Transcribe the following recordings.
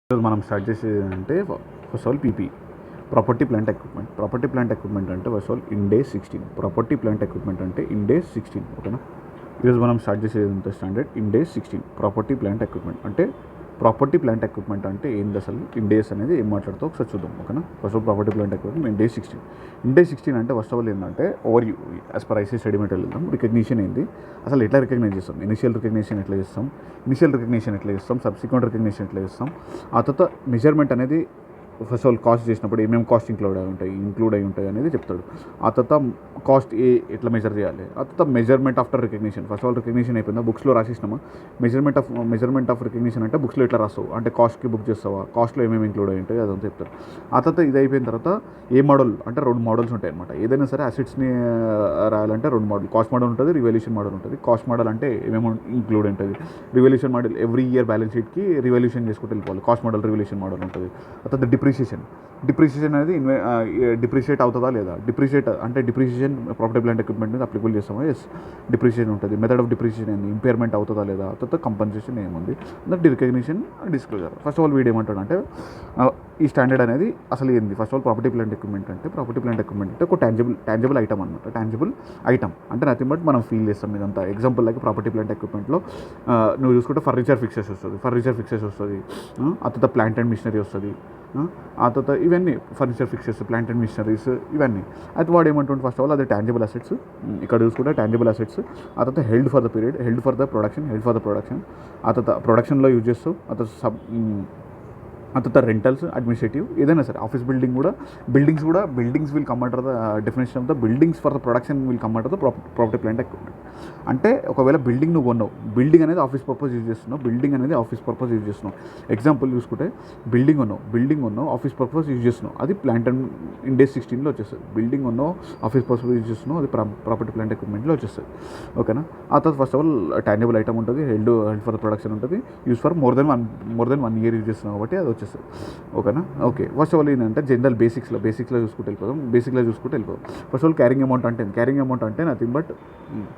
ఈరోజు మనం స్టార్ట్ చేసేది అంటే first all PP property plant equipment. Property plant equipment అంటే first all Ind AS 16. Property plant equipment అంటే ఇండేస్ 16. ఓకేనా. ఈరోజు మనం స్టార్ట్ చేసేది ఎంత standard Ind AS 16 property plant equipment. అంటే ప్రాపర్టీ ప్లాంట్ ఎక్విప్మెంట్ అంటే ఏంటి, అసలు ఇండేస్ అనేది ఏం మాట్లాడుతూ ఒకసారి చూద్దాం. ఓకేనా. First all property plant equipment Ind AS 16. Ind AS 16 అంటే ఫస్ట్ ఆఫ్ ఆల్ ఏంటంటే overview as per IC study material వెళ్దాం. రికగ్నిషన్ ఏంది, అసలు ఎట్లా రికగ్నైజ్ చేస్తాం, ఇనిషియల్ రికగ్నిషన్ ఎట్లా చేస్తాం, సబ్సిక్వెంట్ రికగ్నిషన్ ఎట్లా చేస్తాం, ఆ తర్వాత మెజర్మెంట్ అనేది ఫస్ట్ ఆఫ్ ఆల్ కాస్ట్ చేసినప్పుడు ఏమేమి కాస్ట్ ఇంక్లూడ్ అయి ఉంటాయి అనేది చెప్తాడు. ఆ తర్వాత కాస్ట్ ఎట్లా మెజర్ చేయాలి, ఆ తర్వాత measurement after recognition. First of all recognition అయిపోయిందా, బుక్స్లో రాసినామా, మెజర్మెంట్ ఆఫ్ రికగ్నిషన్ అంటే బుక్స్లో ఎట్లా రాస్తావు, అంటే కాస్ట్కి బుక్ చేస్తావా, కాస్ట్లో ఏమేమి ఇంక్లూడ్ అయి ఉంటాయి అదంతా చెప్తారు. ఆ తర్వాత ఇది అయిపోయిన తర్వాత ఏ మోడల్ అంటే 2 మోడల్స్ ఉంటాయి అనమాట. ఏదైనా సరే అసెట్స్ని రాయాలంటే 2 మోడల్, కాస్ట్ మోడల్ ఉంటుంది, రివల్యూషన్ మోడల్ ఉంటుంది. కాస్ట్ మోడల్ అంటే ఏమేమి ఇంక్లూడ్ ఉంటుంది, revolution model every year balance షీట్కి రివల్యూషన్ చేసుకుంటూ వెళ్ళిపోవాలి. కాస్ట్ మోడల్ రివల్యూషన్ మోడల్ ఉంటుంది. ఆ తర్వాత డిప్రిషియేషన్ అనేది డిప్రిషియేట్ అవుతుందా లేదా, డిప్రిషియేషన్ ప్రాపర్టీ ప్లాంట్ ఎక్విప్మెంట్ మీద అప్లికబుల్ చేస్తామా, ఎస్ డిప్రిషియేషన్ ఉంటుంది. మెథడ్ ఆఫ్ డిప్రిషియేషన్ ఏంది, ఇంపేర్మెంట్ అవుతుందా లేదా, తర్వాత కంపన్సేషన్ ఏముంది, that recognition disclosure. First of all వీడు ఏమంటాడు అంటే ఈ స్టాండర్డ్ అనేది అసలు ఏంది. First of all property plant equipment అంటే ఒక టాంజిబుల్ ఐటమ్ అనమాట. టాంజిబుల్ ఐటమ్ అంటే నథింగ్ బట్ మనం ఫీల్ చేస్తాం ఇదంతా. ఎగ్జాంపుల్ లైక్ ప్రాపర్టీ ప్లాంట్ ఎక్విప్మెంట్లో నువ్వు చూసుకుంటే ఫర్నిచర్ ఫిక్సెస్ వస్తుంది, ఆ తర్వాత ప్లాంట్ అండ్ మిషనరీ వస్తుంది, ఆ తర్వాత ఇవన్నీ furniture fixes, plant and machineries ఇవన్నీ. అయితే వాడు ఏమంటుంటే ఫస్ట్ ఆఫ్ ఆల్ అది టాంజిబుల్ అసెట్స్. ఇక్కడ చూసుకుంటే టాంజిబుల్ అసెట్స్, ఆ తర్వాత held for the period, held for the production, ఆ తర్వాత ప్రొడక్షన్లో యూజ్ చేస్తావు, ఆ తర్వాత రెంటల్స్, అడ్మినిస్ట్రేటివ్, ఏదైనా సరే office buildings will come under the definition of the buildings for the production will come under the property plant equipment. అంటే ఒకవేళ బిల్డింగ్ నువ్వు కొన్నావు, బిల్డింగ్ అనేది ఆఫీస్ పర్పస్ యూజ్ చేస్తున్నావు. ఎగ్జాంపుల్ చూసుకుంటే బిల్డింగ్ ఉన్నావు ఆఫీస్ పర్పస్ యూజ్ చేస్తున్నావు, అది ప్లాంట్ అండ్ ఇండేస్ 16లో వచ్చేస్తుంది. బిల్డింగ్ ఉన్నావు ఆఫీస్ పర్పస్ యూజ్ చేస్తున్నావు, అది ప్రాపర్టీ ప్లాంట్ ఎక్విప్మెంట్లో వచ్చేస్తుంది. ఓకేనా. ఆ తర్వాత first of all tangible item ఉంటుంది, హెల్డ్ ఫర్ ద ప్రొడక్షన్ ఉంటుంది, use for more than 1 year use చేస్తున్నావు కాబట్టి అది వచ్చేస్తుంది. ఓకేనా. ఓకే. ఫస్ట్ ఆఫ్ ఆల్ ఏంటంటే జనరల్ బేసిక్స్లో చూసుకుంటూ వెళ్ళిపోదాం. First of all carrying amount అంటే నథింగ్ బట్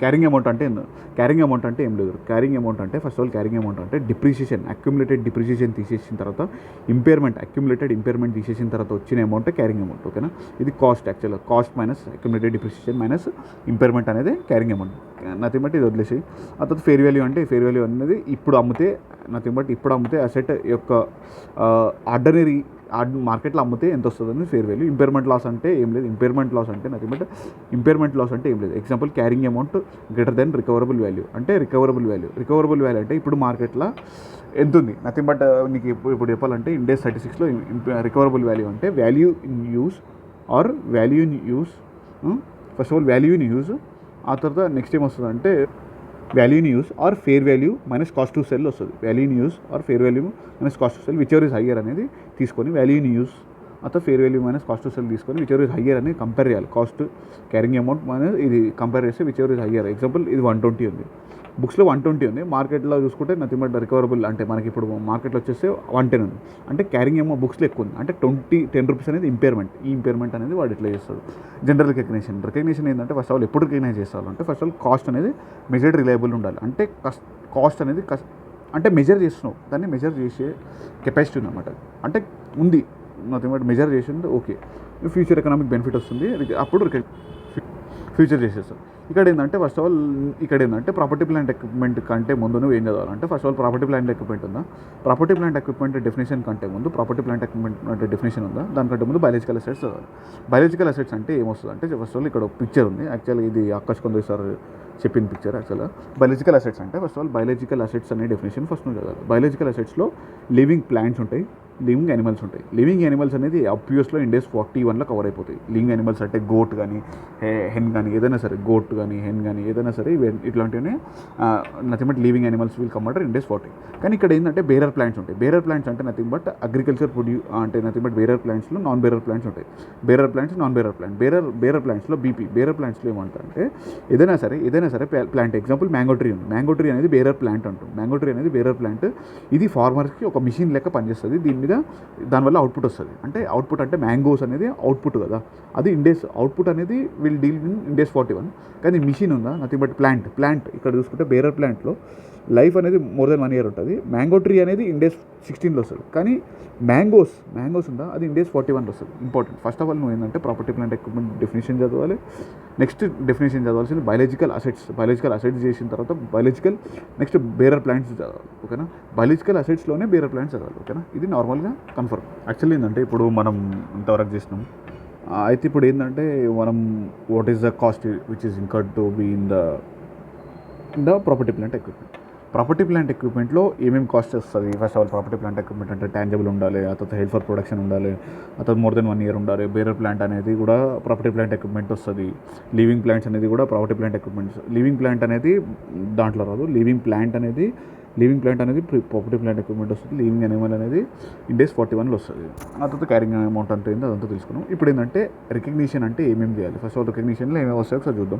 క్యారింగ్ అమౌంట్ అంటే ఏం లేదు. క్యారింగ్ అమౌంట్ అంటే డిప్రిషియేషన్, అక్యుములేటెడ్ డిప్రిషియేషన్ తీసేసిన తర్వాత అక్యుములేటెడ్ ఇంపేర్మెంట్ తీసేసిన తర్వాత వచ్చిన అమౌంట్ క్యారింగ్ అమౌంట్. ఓకేనా. ఇది యాక్చువల్గా cost minus accumulated depreciation minus impairment అనేది క్యారింగ్ అమౌంట్. నథింగ్ బట్ ఇది వదిలేసి ఆ తర్వాత ఫేర్ వాల్యూ అనేది ఇప్పుడు అమ్మితే అసెట్ యొక్క ఆర్డినరీ మార్కెట్లో అమ్మితే ఎంత వస్తుందని ఫేర్ వాల్యూ. ఇంపేర్మెంట్ లాస్ అంటే ఏం లేదు. ఇంపేర్మెంట్ లాస్ అంటే ఏం లేదు. Example carrying amount greater than recoverable value అంటే రికవరబుల్ వాల్యూ అంటే ఇప్పుడు మార్కెట్లో ఎంత ఉంది, నథింగ్ బట్ నీకు ఇప్పుడు చెప్పాలంటే ఇండేస్ 36లో రికవరబుల్ వాల్యూ అంటే value in use. First of all value in use, ఆ తర్వాత నెక్స్ట్ ఏం వస్తుంది అంటే value in use or fair value minus cost to sell వస్తుంది. విచ్ ఎవర్ ఇస్ హయ్యర్ అనేది తీసుకొని వాల్యూ ఇన్ యూస్ అతో fair value minus cost to sell తీసుకొని విచ్ ఎవర్ ఇస్ హయ్యర్ అనేది కంపేర్ చేయాలి. కాస్ట్ క్యారింగ్ అమౌంట్ మైనస్ ఇది compare చేస్తే whichever is higher. Example ఇది 120 ఉంది, బుక్స్లో 120 ఉంది, మార్కెట్లో చూసుకుంటే నథింగ్ బట్ రికవరబుల్ అంటే మనకి ఇప్పుడు మార్కెట్లో వచ్చేస్తే 110 ఉంది. అంటే క్యారింగ్ ఏమో బుక్స్లో ఎక్కువ ఉంది, అంటే 10 రూపీస్ అనేది ఇంపేర్మెంట్. ఈ ఇంపేర్మెంట్ అనేది వాడు ఎట్లా చేస్తాడు. జనరల్ రికగ్నిషన్ ఏంటంటే ఫస్ట్ ఆఫ్ ఆల్ ఎప్పుడు రికగ్నైజ్ చేస్తారంటే ఫస్ట్ ఆఫ్ ఆల్ కాస్ట్ అనేది మెజర్డ్ రిలయబుల్ ఉండాలి. అంటే కాస్ట్ అనేది అంటే మెజర్ చేస్తున్నావు, దాన్ని మెజర్ చేసే కెపాసిటీ ఉందన్నమాట. అంటే ఉంది నథింగ్ బట్ మెజర్ చేసింది ఓకే, ఫ్యూచర్ ఎకనామిక్ బెనిఫిట్ వస్తుంది, అప్పుడు ఫ్యూచర్ చేసేస్తాం. ఇక్కడ ఏంటంటే ప్రాపర్టీ ప్లాంట్ ఎక్విప్మెంట్ కంటే ముందు నువ్వు ఏం చదవాలంటే first of all property plant equipment ఉందా, ప్రాపర్టీ ప్లాంట్ ఎక్విప్మెంట్ డెఫినేషన్ కంటే ముందు ప్రాపర్టీ ప్లాంట్ ఎక్విప్మెంట్ అంటే డెఫినేషన్ ఉందా, దానికంటే ముందు బయాలజికల్ అసెట్స్ చదవాలి. బయాలజికల్ అసెట్స్ అంటే ఏమొస్తుంది అంటే ఫస్ట్ ఆఫ్ ఆల్ ఇక్కడ ఒక పిక్చర్ ఉంది, యాక్చువల్గా ఇది ఆకాష్ కొందరు సార్ చెప్పిన పిక్చర్. యాక్చువల్గా బయాలజికల్ అసెట్స్ అంటే first of all biological assets అనే డెఫినేషన్ ఫస్ట్ నువ్వు చదవాలి. బయాలజికల్ అసెట్స్లో లివింగ్ ప్లాంట్స్ ఉంటాయి, లివింగ్ యానిమల్స్ ఉంటాయి. లివింగ్ యానిమల్స్ అనేది అబ్వియస్లో ఇండేస్ 41లో కవర్ అయిపోతాయి. లివింగ్ యానిమల్స్ అంటే గోట్ కానీ హెన్ కానీ ఏదైనా సరే, గోట్ కానీ హెన్ కానీ ఏదైనా సరే ఇట్లాంటివన్నీ nothing but living animals will come under Ind AS 40. కానీ ఇక్కడ ఏంటంటే బేరర్ ప్లాంట్స్ ఉంటాయి. బేరర్ ప్లాంట్స్ అంటే నథింగ్ బట్ అగ్రికల్చర్ అంటే నథింగ్ బట్ బేరర్ ప్లాంట్స్లో నాన్ బేరర్ ప్లాంట్స్ ఉంటాయి. బేరర్ ప్లాంట్స్లో బీపీ. బేరర్ ప్లాంట్స్లో ఏమంటారంటే ఏదైనా సరే ప్లాంట్. ఎగ్జాంపుల్ మ్యాంగో ట్రీ ఉంది, మ్యాంగో ట్రీ అనేది బేరర్ ప్లాంట్ అంటాం. ఇది ఫార్మర్స్కి ఒక మిషన్ లెక్క పనిచేస్తుంది. దానివల్ల అవుట్పుట్ వస్తుంది. అంటే అవుట్పుట్ అంటే మ్యాంగోస్ అనేది అవుట్పుట్ కదా, అది ఇండేస్ అవుట్పుట్ అనేది విల్ డీల్ ఇన్ ఇండేస్ 41. కానీ మిషన్ ఉందా, నథింగ్ బట్ ప్లాంట్. ఇక్కడ చూసుకుంటే బేరర్ ప్లాంట్లో లైఫ్ అనేది మోర్ దెన్ 1 ఇయర్ ఉంటుంది. మ్యాంగో ట్రీ అనేది ఇండేస్ 16లో వస్తుంది, కానీ మ్యాంగోస్ ఉందా అది ఇండేస్ 41లో వస్తుంది. ఇంపార్టెంట్. ఫస్ట్ ఆఫ్ ఆల్ నువ్వు ఏంటంటే ప్రాపర్టీ ప్లాంట్ ఎక్విప్మెంట్ డెఫినేషన్ చదవాలి. నెక్స్ట్ డెఫినేషన్ చదవాల్సింది బయాలజికల్ అసెట్స్ చేసిన తర్వాత నెక్స్ట్ బేరర్ ప్లాంట్స్ చదవాలి. ఓకేనా, బయాలజికల్ అసెట్స్లోనే బేరర్ ప్లాంట్స్ చదవాలి. ఓకేనా, ఇది నార్మల్గా కన్ఫర్మ్. యాక్చువల్లీ ఏంటంటే ఇప్పుడు మనం ఇంతవరకు చేసినాం. అయితే ఇప్పుడు ఏంటంటే మనం what is the cost which is incurred to be in the property plant ఎక్విప్మెంట్లో ఏమేమి కాస్ట్ వస్తుంది. First of all property plant equipment అంటే ట్యాంజబుల్ ఉండాలి, ఆ తర్వాత హెల్త్ ఫర్ ప్రొడక్షన్ ఉండాలి, ఆ తర్వాత మోర్ దెన్ 1 ఇయర్ ఉండాలి. బేరర్ ప్లాంట్ అనేది కూడా ప్రాపర్టీ ప్లాంట్ ఎక్విప్మెంట్ వస్తుంది. లివింగ్ ప్లాంట్స్ అనేది కూడా property plant equipments. Living plant అనేది దాంట్లో రాదు. లివింగ్ ప్లాంట్ అనేది ప్రాపర్టీ ప్లాంట్ ఎక్విప్మెంట్ వస్తుంది. లివింగ్ అనిమల్ అనేది ఇండేస్ 41లో వస్తుంది. ఆ తర్వాత క్యారింగ్ అమౌంట్ అంటే ఏంటో అదంతా తెలుసుకున్నాం. ఇప్పుడు ఏంటంటే రికగ్నిషన్ అంటే ఏమేమి చేయాలి. ఫస్ట్ ఆఫ్ ఆల్ రికగ్నిషన్లో ఏమేమి వస్తాయో ఒకసారి చూద్దాం.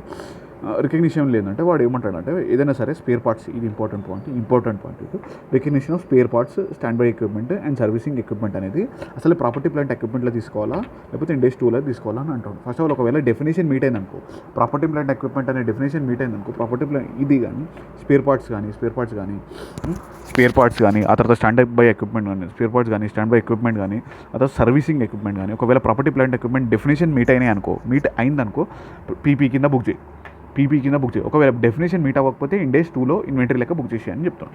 రికగ్నిషన్ లేదంటే వాడు ఏమంటాడంటే ఏదైనా సరే స్పేర్ పార్ట్స్, ఇది ఇంపార్టెంట్ పాయింట్ ఇది. Recognition of spare parts, stand by equipment and servicing equipment అనేది అసలు ప్రాపర్టీ ప్లాంట్ ఎక్విప్మెంట్లో తీసుకోవాలా లేకపోతే ఇండేస్ 2లో తీసుకోవాలా అని అంటాడు. ఫస్ట్ ఆఫ్ ఆల్ ఒకవేళ డెఫినేషన్ మీట్ అయిందనుకో, ప్రాపర్టీ ప్లాంట్ ఎక్విప్మెంట్ అనే డెఫినేషన్ మీట్ అయిందనుకో, ప్రాపర్టీ ప్లాంట్ ఇది కానీ స్పేర్ పార్ట్స్ కానీ ఆ తర్వాత స్టాండ్ బై ఎక్విప్మెంట్ కానీ స్టాండ్ బై ఎక్విప్మెంట్ కానీ ఆ తర్వాత సర్వీసింగ్ ఎక్విప్మెంట్ కానీ ఒకవేళ property plant equipment definition meet అయిందనుకో పీపీ కింద బుక్ చేయి. ఒకవేళ డెఫినేషన్ మీట్ అవ్వకపోతే ఇండేస్ 2లో ఇన్వెంటరీ లెక్క బుక్ చేసి అని చెప్తాను.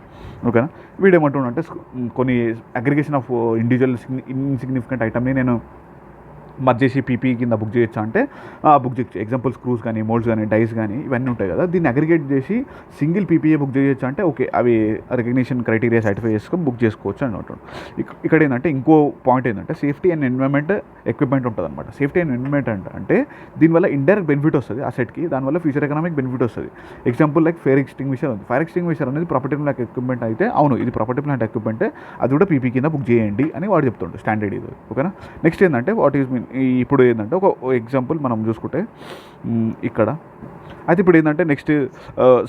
ఓకేనా, వీడు ఏమంటున్నాడంటే కొన్ని అగ్రిగేషన్ ఆఫ్ ఇండివిజువల్ ఇన్సిగ్నిఫికెంట్ ఐటమ్ని నేను మర్జ్ చేసి పీపీ కింద బుక్ చేయొచ్చా అంటే బుక్ చేయొచ్చు. ఎగ్జాంపుల్ స్క్రూస్ కానీ, మోల్డ్స్ కానీ, డైస్ కానీ ఇవన్నీ ఉంటాయి కదా, దీన్ని అగ్రిగేట్ చేసి సింగిల్ పీపీఏ బుక్ చేయొచ్చు అంటే ఓకే, అవి రికగ్నిషన్ క్రైటీరియా సర్టిఫై చేసుకొని బుక్ చేసుకోవచ్చు అని అంటాడు. ఇక్కడ ఏంటంటే ఇంకో పాయింట్ ఏంటంటే సేఫ్టీ అండ్ ఎన్విరాన్మెంట్ ఎక్విప్మెంట్ ఉంటుంది అనమాట. సేఫ్టీ అండ్ ఎన్విరాన్మెంట్ అంటే దీనివల్ల ఇండైరెక్ట్ బెనిఫిట్ వస్తుంది అసెట్కి, దానివల్ల ఫ్యూచర్ ఎకనామిక్ బెనిఫిట్ వస్తుంది. ఎగ్జాంపుల్ లైక్ ఫైర్ ఎక్స్టింగ్విషర్ ఉంది. ఫైర్ ఎక్స్టింగ్విషర్ అనేది ప్రాపర్టీ ప్లాంట్ ఎక్విప్మెంట్ అయితే అవును ఇది ప్రాపర్టీ ప్లాంట్ ఎక్విప్మెంట్, అది కూడా పీపీ కింద బుక్ చేయండి అని వాడు చెప్తుంటాడు. స్టాండర్డ్ ఇది. ఓకేనా, నెక్స్ట్ ఏంటంటే వాట్ ఈస్ మీన్ ఇప్పుడు ఏంటంటే ఒక ఎగ్జాంపుల్ మనం చూసుకుంటే ఇక్కడ అయితే ఇప్పుడు ఏంటంటే నెక్స్ట్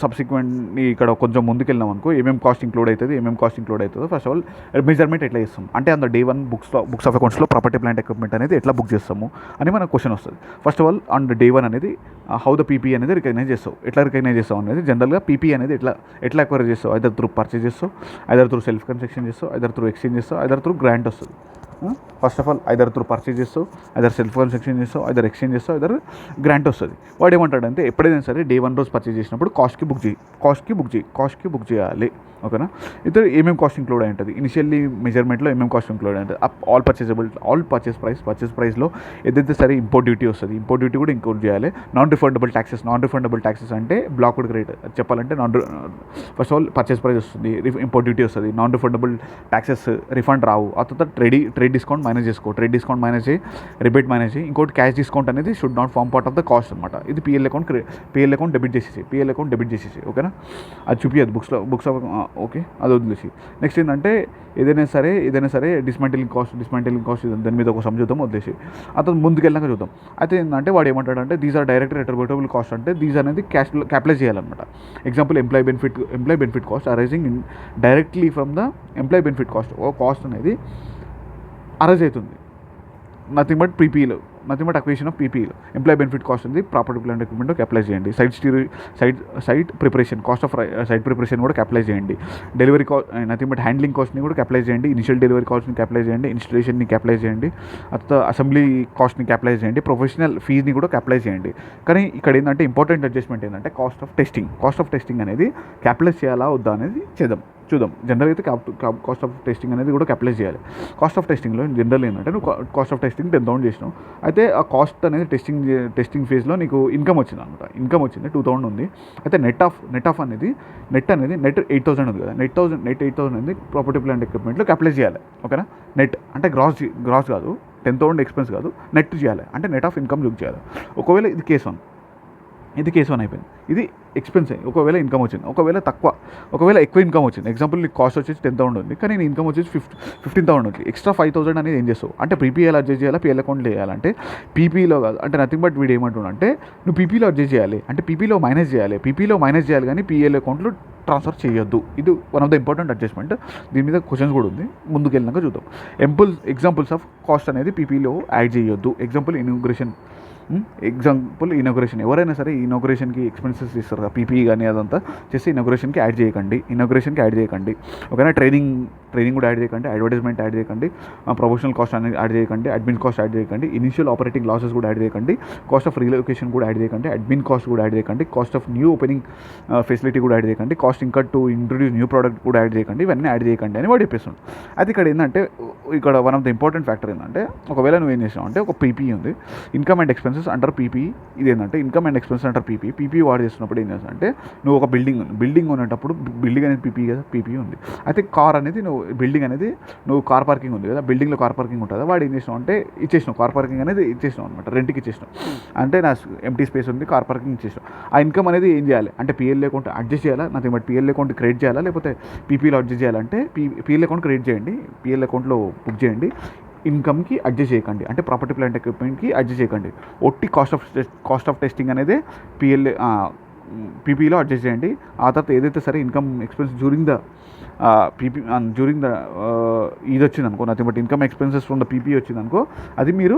సబ్సిక్వెంట్ ఇక్కడ కొంచెం ముందుకెళ్ళినాం అనుకో ఏమేమి కాస్ట్ ఇంక్లూడ్ అవుతుందో ఫస్ట్ ఆఫ్ ఆల్ మెజర్మెంట్ ఎట్లా చేస్తాం అంటే అందులో డే 1 బుక్స్ ఆఫ్ అకౌంట్స్లో ప్రాపర్టీ ప్లాంట్ ఎక్విప్మెంట్ అనేది ఎట్లా బుక్ చేస్తాము అని మనకు క్వశ్చన్ వస్తుంది. First of all and day 1 అనేది హౌ ద పీపీ అనేది రికగ్నైజ్ చేస్తావు అనేది జనరల్గా పీపీ అనేది ఎట్లా అక్వైర్ చేస్తావు, ఐదర్ త్రూ పర్చేజ్ చేస్తావు, ఐదర్ త్రూ సెల్ఫ్ కన్స్ట్రక్షన్ చేస్తావు, ఐదర్ త్రూ ఎక్స్చేంజ్ చేస్తావు, ఐదర్ త్రూ గ్రాంట్ వస్తుంది. First of all either through purchase చేస్తావు, ఐదర్ సెల్ఫ్ కన్స్ట్రక్షన్ చేస్తావు, ఐదర్ ఎక్స్చేంజ్ చేస్తావు, ఐదర్ గ్రాంట్ వస్తుంది. వాడు ఏమంటాడంటే ఎప్పుడైనా సరే డే 1 రోజు పర్చేజ్ చేసినప్పుడు కాస్ట్కి బుక్ చేయాలి. ఓకేనా, ఇద్దరు ఏమేమి కాస్ట్ ఇంక్లూడ్ అయి ఉంటుంది, ఇనిషియల్లీ మెజర్మెంట్లో ఏమేమి కాస్ట్ ఇంక్లూడ్ అయి ఉంటుంది, ఆల్ పర్చేస్ ప్రైస్లో ఏదైతే సరే ఇంపోర్ట్ డ్యూటీ వస్తుంది, ఇంపోర్ట్ డ్యూటీ కూడా ఇంక్లూడ్ చేయాలి. నాన్ రిఫండబుల్ ట్యాక్సెస్ అంటే బ్లాక్వుడ్ రేట్ చెప్పాలంటే first of all purchase price వస్తుంది, ఇంపోర్ట్ డ్యూటీ వస్తుంది, నాన్ రిఫండబుల్ ట్యాక్సెస్ రిఫండ్ రావు. ఆ తర్వాత ట్రేడ్ డిస్కౌంట్ మైనస్ చేయి, రిబేట్ మైనస్ చేయి. ఇంకోటి క్యాష్ డిస్కౌంట్ అనేది should not form part of the cost అనమాట. ఇది పిఎల్ అకౌంట్ డెబిట్ చేసేసి ఓకేనా, అది చూపించదు బుక్స్ ఆఫ్ ఓకే, అది వదిలేసి. నెక్స్ట్ ఏంటంటే ఏదైనా సరే డిస్మాంటిలింగ్ కాస్ట్ దాని మీద ఒక సంజూతం వదిలేసి అతను ముందుకెళ్ళాక చూద్దాం. అయితే ఏంటంటే వాడు ఏమంటాడంటే these are direct attributable cost అంటే దీస్ అనేది క్యాపిటలైజ్ చేయాలన్నమాట. Example employee benefit cost arising directly from the employee benefit cost అనేది అరైజ్ అవుతుంది నథింగ్ బట్ అక్విజిషన్ ఆఫ్ పీపీలో. ఎంప్లాయీ బెనిఫిట్ కాస్ట్ ఉంది ప్రాపర్టీ ప్లాంట్ ఎక్విప్మెంట్కి అప్లై చేయండి. Site preparation cost of site preparation కూడా అప్లై చేయండి. Delivery cost nothing but handling కాస్ట్ని కూడా అప్లై చేయండి. ఇనిషియల్ డెలివరీ కాస్ట్ని అప్లై చేయండి. ఇన్స్టలేషన్ని అప్లై చేయండి. అతర్వాత అసెంబ్లీ కాస్ట్ని అప్లై చేయండి. ప్రొఫెషనల్ ఫీజ్ని కూడా అప్లై చేయండి. కానీ ఇక్కడ ఏంటంటే ఇంపార్టెంట్ అడ్జస్ట్మెంట్ ఏంటంటే కాస్ట్ ఆఫ్ టెస్టింగ్ అనేది క్యాపిటలైజ్ చేయాలా వద్దా అనేది చూద్దాం. జనరల్ అయితే కాస్ట్ ఆఫ్ టెస్టింగ్ అనేది కూడా క్యాపిటలైజ్ చేయాలి. కాస్ట్ ఆఫ్ టెస్టింగ్లో జనరల్ ఏంటంటే నువ్వు కాస్ట్ ఆఫ్ టెస్టింగ్ 10,000 చేసినావు, అయితే ఆ కాస్ట్ అనేది టెస్టింగ్ ఫేజ్లో నీకు ఇన్కమ్ వచ్చింది అనమాట. ఇన్కమ్ వచ్చింది 2,000 ఉంది. అయితే నెట్ అనేది 8,000 ఉంది కదా, నెట్ 8,000 అనేది ప్రాపర్టీ ప్లాంట్ ఎక్విప్మెంట్లో క్యాపిటలైజ్ చేయాలి. ఓకేనా, నెట్ అంటే గ్రాస్ కాదు, 10,000 ఎక్స్పెన్స్ కాదు, నెట్ చేయాలి అంటే నెట్ ఆఫ్ ఇన్కమ్ యూజ్ చేయాలి. ఒకవేళ ఇది కేస్ 1 అయిపోయింది, ఇది ఎక్స్పెన్స్ అయ్యి ఒకవేళ ఇన్కమ్ వచ్చింది, ఒకవేళ ఎక్కువ ఇన్కమ్ వచ్చింది. ఎగ్జాంపుల్ నీకు కాస్ట్ వచ్చేసి 10,000 ఉంది, కానీ నీ ఇన్కమ్ వచ్చేసి 15,000 ఉంది. ఎక్స్ట్రా 5,000 అనేది ఏం చేస్తావు అంటే పీపీఎల్ అడ్జస్ట్ చేయాలా, పిఎల్ అకౌంట్లో వేయాలంటే పీపీలో కాదు. అంటే నథింగ్ బట్ వీడు ఏమంటున్నా అంటే నువ్వు పీపీలో అడ్జస్ట్ చేయాలి అంటే పీపీలో మైనస్ చేయాలి కానీ పిఎల్ అకౌంట్లో ట్రాన్స్ఫర్ చేయొద్దు. ఇది one of the important adjustment. దీని మీద క్వశ్చన్స్ కూడా ఉంది, ముందుకు వెళ్ళినాక చూద్దాం. ఎగ్జాంపుల్స్ ఆఫ్ కాస్ట్ అనేది పీపీలో యాడ్ చేయొద్దు. ఎగ్జాంపుల్ ఎగ్జాంపుల్ ఇనాగ్రేషన్, ఎవరైనా సరే ఇనాగ్రేషన్కి ఎక్స్పెన్సెస్ ఇస్తారు కదా, పీపీ కానీ అదంతా చేసి ఇనాగ్రేషన్కి యాడ్ చేయకండి. ఓకేనా. ట్రైనింగ్ కూడా యాడ్ చేయకండి, అడ్వర్టైజ్మెంట్ యాడ్ చేయకండి, ప్రొమోషనల్ కాస్ట్ అనేది యాడ్ చేయకండి, అడ్మిన్ కాస్ట్ యాడ్ చేయకండి, ఇనిషియల్ ఆపరేటింగ్ లాసెస్ కూడా యాడ్ చేయకండి, కాస్ట్ ఆఫ్ రీలొకేషన్ కూడా యాడ్ చేయకండి, అడ్మిన్ కాస్ట్ కూడా యాడ్ చేయకండి, cost of new opening facility కూడా యాడ్ చేయకండి, కాస్ట్ ఇంకా టు ఇంట్రొడ్యూస్ న్యూ ప్రోడక్ట్ కూడా యాడ్ చేయకండి, ఇవన్నీ యాడ్ చేయకండి అని వాడు చెప్పేస్తున్నాడు. అయితే ఇక్కడ ఏంటంటే, ఇక్కడ one of the important factor ఏంటంటే, ఒకవేళ నువ్వు ఏం చేసినావు అంటే, ఒక పీపీ ఉంది, income and expenses under PP. ఇది ఏంటంటే income and expenses under PP వాడు చేస్తున్నప్పుడు ఏం చేస్తావు అంటే, నువ్వు ఒక బిల్డింగ్ ఉన్నప్పుడు బిల్డింగ్ అనేది పీపీ కదా, పీపీ ఉంది. అయితే కార్ అనేది బిల్డింగ్ అనేది నువ్వు కార్ పార్కింగ్ ఉంది కదా, బిల్డింగ్లో కార్ పార్కింగ్ ఉంటుంది, వాడు ఏం చేసినావు అంటే ఇచ్చేసినావు, కార్ పార్కింగ్ అనేది ఇచ్చేసినావు అనమాట, రెంట్కి ఇచ్చేసినావు. అంటే నా ఎంటీ స్పేస్ ఉంది, కార్ పార్కింగ్ ఇచ్చేసినావు. ఆ ఇన్కమ్ అనేది ఏం చేయాలి అంటే, పిఎల్ అకౌంట్ అడ్జస్ట్ చేయాలా, నాకు బట్ పిఎల్ అకౌంట్ క్రియేట్ చేయాలా, లేకపోతే పీపీలో అడ్జస్ట్ చేయాలంటే పిఎల్ అకౌంట్ క్రియేట్ చేయండి, పిఎల్ అకౌంట్లో బుక్ చేయండి. ఇన్కమ్కి అడ్జస్ట్ చేయకండి, అంటే ప్రాపర్టీ ప్లాంట్ ఎక్విప్మెంట్కి అడ్జస్ట్ చేయకండి. ఒట్టి కాస్ట్ ఆఫ్ టెస్టింగ్ అనేది పీపీలో అడ్జస్ట్ చేయండి. ఆ తర్వాత ఏదైతే సరే ఇన్కమ్ ఎక్స్పెన్స్ డ్యూరింగ్ ద ఇది వచ్చింది అనుకో, nothing but income expenses from the PP వచ్చింది అనుకో, అది మీరు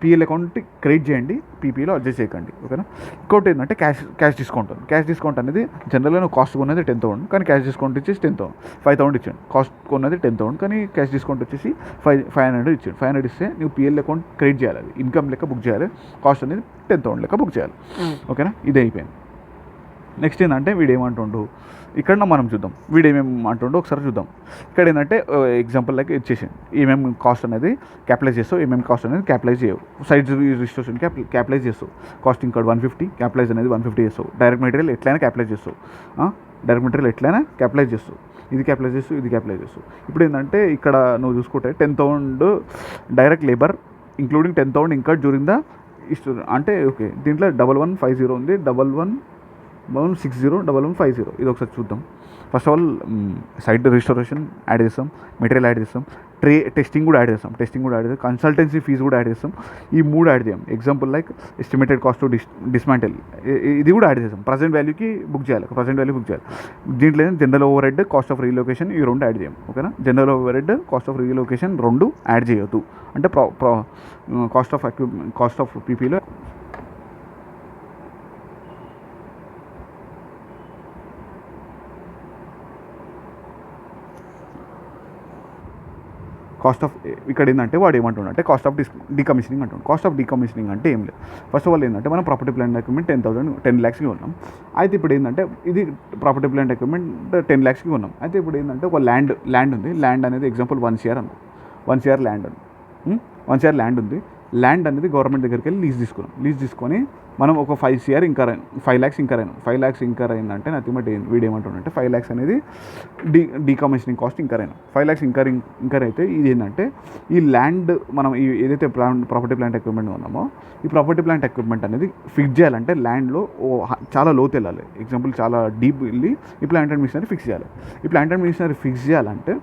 పిఎల్ అకౌంట్ క్రియేట్ చేయండి, పీపీలో అడ్జస్ట్ చేయకండి. ఓకేనా. ఇంకోటి ఏంటంటే క్యాష్ డిస్కౌంట్ అనేది జనరల్గా నువ్వు కాస్ట్ కొన్నది 10,000, కానీ క్యాష్ డిస్కౌంట్ వచ్చేసి 5,000 ఇచ్చాను. కాస్ట్ కొన్నది 10,000, కానీ క్యాష్ డిస్కౌంట్ వచ్చేసి 500 ఇచ్చాడు. 500 ఇస్తే నువ్వు పిఎల్ అకౌంట్ క్రియేట్ చేయాలి, అది ఇన్కమ్ లెక్క బుక్ చేయాలి, కాస్ట్ అనేది 10,000 లెక్క బుక్ చేయాలి. ఓకేనా. ఇదే అయిపోయింది. నెక్స్ట్ ఏంటంటే వీడు ఏమంటుండు ఇక్కడ మనం చూద్దాం, వీడు ఏమేమి అంటుండో ఒకసారి చూద్దాం. ఇక్కడ ఏంటంటే ఎగ్జాంపుల్ లైక్ ఇచ్చేసాను, ఏమేమి కాస్ట్ అనేది క్యాపిటలైజ్ చేస్తావు, ఏమేమి కాస్ట్ అనేది క్యాపిటలైజ్ చేయవు. సైడ్స్ రిజిస్ట్రేషన్ క్యాపిటలైజ్ చేస్తావు, కాస్టింగ్ కార్డ్ 150, క్యాపిటలైజ్ అనేది 150 చేస్తావు. డైరెక్ట్ మెటీరియల్ ఎట్లయినా క్యాపిటలైజ్ చేస్తావు, ఇది క్యాపిటలైజ్ చేస్తావు. ఇప్పుడు ఏంటంటే ఇక్కడ నువ్వు చూసుకుంటే 10,000 డైరెక్ట్ లేబర్ ఇంక్లూడింగ్ 10,000 ఇంకా డ్యూరింగ్ ద అంటే ఓకే, దీంట్లో 1150 ఉంది, 1160, 1150. ఇది ఒకసారి చూద్దాం. First of all site registration add చేస్తాం, మెటీరియల్ యాడ్ చేస్తాం, టెస్టింగ్ కూడా యాడ్ చేస్తాం, కన్సల్టెన్సీ ఫీజు కూడా యాడ్ చేస్తాం. ఈ 3 యాడ్ చేయం. Example like estimated cost to dismantle, ఇది కూడా యాడ్ చేస్తాం. ప్రజెంట్ వాల్యూకి బుక్ చేయాలి. దీంట్లో general overhead, cost of relocation, ఈ 2 యాడ్ చేయం. ఓకేనా. General overhead, cost of relocation 2 add చేయొద్దు. అంటే కాస్ట్ ఆఫ్ పీపీలో కాస్ట్ ఆఫ్ ఇక్కడ ఏంటంటే వాడు ఏమంటున్నాడు అంటే కాస్ట్ ఆఫ్ డీకమిషనింగ్ అంటున్నాడు. కాస్ట్ ఆఫ్ డీకమిషనింగ్ అంటే ఏం లేదు. ఫస్ట్ ఆఫ్ ఆల్ ఏంటంటే మనం ప్రాపర్టీ ప్లాంట్ ఎక్విప్మెంట్ 10 lakhsకి ఉన్నాం. అయితే ఇప్పుడు ఏంటంటే ఇది ప్రాపర్టీ ప్లాంట్ ఎక్విప్మెంట్ 10 lakhsకి ఉన్నాం. అయితే ఇప్పుడు ఏంటంటే ఒక ల్యాండ్ ఉంది. ల్యాండ్ అనేది ఎగ్జాంపుల్ 1 CR అనుకో, 1 CR ల్యాండ్ ఉంది. 1 CR ల్యాండ్ ఉంది. ల్యాండ్ అనేది గవర్నమెంట్ దగ్గరికి వెళ్ళి లీజ్ తీసుకొని మనం ఒక 5 CR ఇంకా 5 lakhs ఇంకా అయిందంటే నథింగ్ బట్ వీడు ఏమంటుందంటే 5 lakhs అనేది డీకమిషనింగ్ కాస్ట్ ఇంకా 5 lakhs ఇంకా అయితే ఇది ఏంటంటే ఈ ల్యాండ్ మనం ఏదైతే ప్రాపర్టీ ప్లాంట్ ఎక్విప్మెంట్ ఉన్నామో ఈ ప్రాపర్టీ ప్లాంట్ ఎక్విప్మెంట్ అనేది ఫిక్స్ చేయాలంటే ల్యాండ్లో చాలా లోతు వెళ్ళాలి. ఎగ్జాంపుల్ చాలా డీప్ వెళ్ళి ఈ ప్లాంట్ అండ్ మిషనరీ ఫిక్స్ చేయాలి. ఈ ప్లాంట్ అండ్ మిషనరీ ఫిక్స్ చేయాలంటే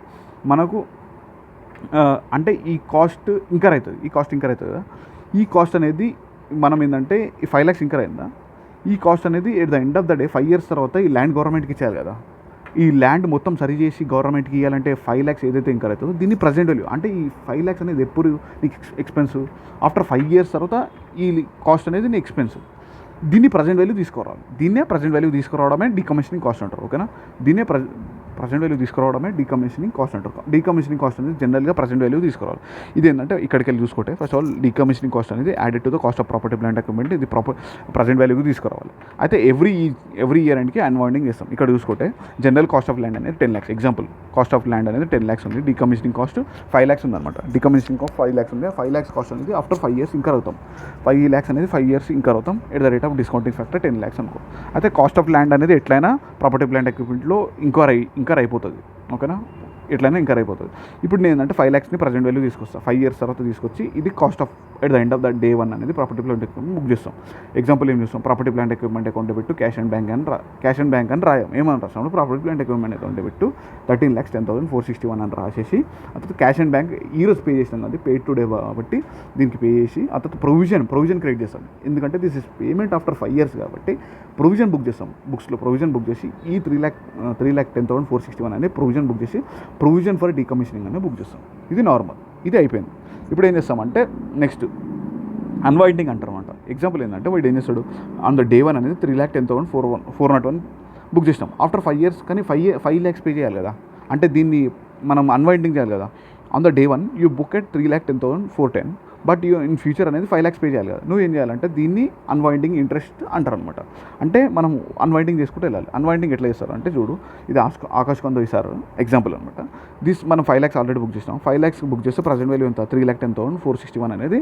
మనకు అంటే ఈ కాస్ట్ ఇంకర్ అవుతుంది కదా. ఈ కాస్ట్ అనేది మనం ఏంటంటే ఈ 5 lakhs ఇంకర్ అయిందా, ఈ కాస్ట్ అనేది at the end of the day 5 years తర్వాత ఈ ల్యాండ్ గవర్నమెంట్కి ఇచ్చేయాలి కదా. ఈ ల్యాండ్ మొత్తం సరి చేసి గవర్నమెంట్కి ఇవ్వాలంటే 5 lakhs ఏదైతే ఇంకర్ అవుతుందో దీన్ని ప్రజెంట్ వాల్యూ అంటే ఈ 5 lakhs అనేది ఎప్పుడు నీకు ఎక్స్పెన్స్, ఆఫ్టర్ 5 years తర్వాత ఈ కాస్ట్ అనేది నీ ఎక్స్పెన్స్. దీన్ని ప్రజెంట్ వాల్యూ తీసుకురావడమే డీకమిషనింగ్ కాస్ట్ అంటారు. ఓకేనా. దీన్నే ప్రజెంట్ వాల్యూ తీసుకురావడమే డీకమిషనింగ్ కాస్ట్ అంటారు. డీకమిషనింగ్ కాస్ట్ అనేది జనరల్గా ప్రజెంట్ వాల్యూ తీసుకురావాలి. ఇది ఏంటంటే ఇక్కడికి వెళ్ళి చూసుకుంటే ఫస్ట్ ఆఫ్ ఆల్ డీకమిషనింగ్ కాస్ట్ అనేది added to the cost of property plant equipment, ఇది ప్రజెంట్ వాల్యూకి తీసుకురావాలి. అయితే ఎవ్రీ ఇయర్ ఎండ్కి అన్వైండింగ్ చేస్తాం. ఇక్కడ చూసుకుంటే జనరల్ కాస్ట్ ఆఫ్ ల్యాండ్ అనేది 10 lakhs. Example cost of land అనేది 10 lakhs ఉంది. డీకమిషనింగ్ కాస్ట్ 5 lakhs ఉందన్నమాట. డీకమిషనింగ్ కాస్ట్ 5 lakhs ఉంది. 5 lakhs కాస్ట్ అనేది ఆఫ్టర్ 5 years ఇంకర్ అవుతాం. 5 lakhs అనేది 5 years ఇంకర్ అవుతాం at the rate of discounting factor 10 lakhs అనుకో. అయితే కాస్ట్ ఆఫ్ ల్యాండ్ అనేది ఎట్లయినా ప్రాపర్టీ ప్లాంట్ ఎక్విప్మెంట్లో ఇంకర్ అయిపోతుంది. ఓకేనా. ఎట్లయినా ఇంకర్ అయిపోతుంది. ఇప్పుడు నేను ఏంటంటే 5 lakhsని ప్రజెంట్ వాల్యూ తీసుకొస్తాను. 5 years తర్వాత తీసుకొచ్చి ఇది cost of at the end of the day 1 అనేది ప్రాపర్టీ ప్లాంట్ ఎక్విప్మెంట్ బుక్ చేస్తాం. ఎగ్జాంపుల్ ఏం చేస్తాం, ప్రాపర్టీ ప్లాంట్ ఎక్విప్మెంట్ అకౌంట్ పెట్టు క్యాష్ అండ్ బ్యాంక్ అని రాయం. ఏమని రాస్తాము, ప్రాపర్టీ ప్లాంట్ ఎక్విప్మెంట్ అకౌంట్ పెట్టు 13,10,461 అని రాసేసి ఆ తర్వాత క్యాష్ అండ్ బ్యాంక్ ఈరోజు పే చేస్తాం. అది పే టు డే కాబట్టి దీనికి పే చేసి ఆ తర్వాత ప్రొవిజన్ క్రియేట్ చేస్తాం. ఎందుకంటే this is payment after 5 years కాబట్టి ప్రొవిజన్ బుక్ చేస్తాం. ప్రొవిజన్ బుక్ చేసి ఈ 3,10,461 అనే ప్రొవిజన్ బుక్ చేసి ప్రొవిజన్ ఫర్ డీకమిషనింగ్ అనే బుక్ చేస్తాం. ఇది నార్మల్, ఇది అయిపోయింది. ఇప్పుడు ఏం చేస్తామంటే నెక్స్ట్ అన్వైండింగ్ అంటారన్నమాట. ఎగ్జాంపుల్ ఏంటంటే వాడు ఏం చేస్తాడు, ఆన్ ద డే 1 అనేది 3,10,401 బుక్ చేసినాం. ఆఫ్టర్ 5 years కానీ 5 lakhs పే చేయాలి కదా, అంటే దీన్ని మనం అన్వైండింగ్ చేయాలి కదా. On the day 1 you book at 3,10,410, but you in future అనేది 5 lakhs పే చేయాలి కదా. నువ్వు ఏం చేయాలంటే దీన్ని అన్వైండింగ్ ఇంట్రెస్ట్ అంటారు అనమాట. అంటే మనం అన్వైండింగ్ చేసుకుంటూ వెళ్ళాలి. అన్వైండింగ్ ఎట్లా చేస్తారు అంటే చూడు, ఇది ఆకాష్ కొంత ఇస్తారు ఎగ్జాంపుల్ అనమాట. మనం 5 lakhs ఆల్రెడీ బుక్ చేసినాం. 5 lakhs బుక్ చేస్తే ప్రజెంట్ వాల్యూ ఎంత, 3,10,461 అనేది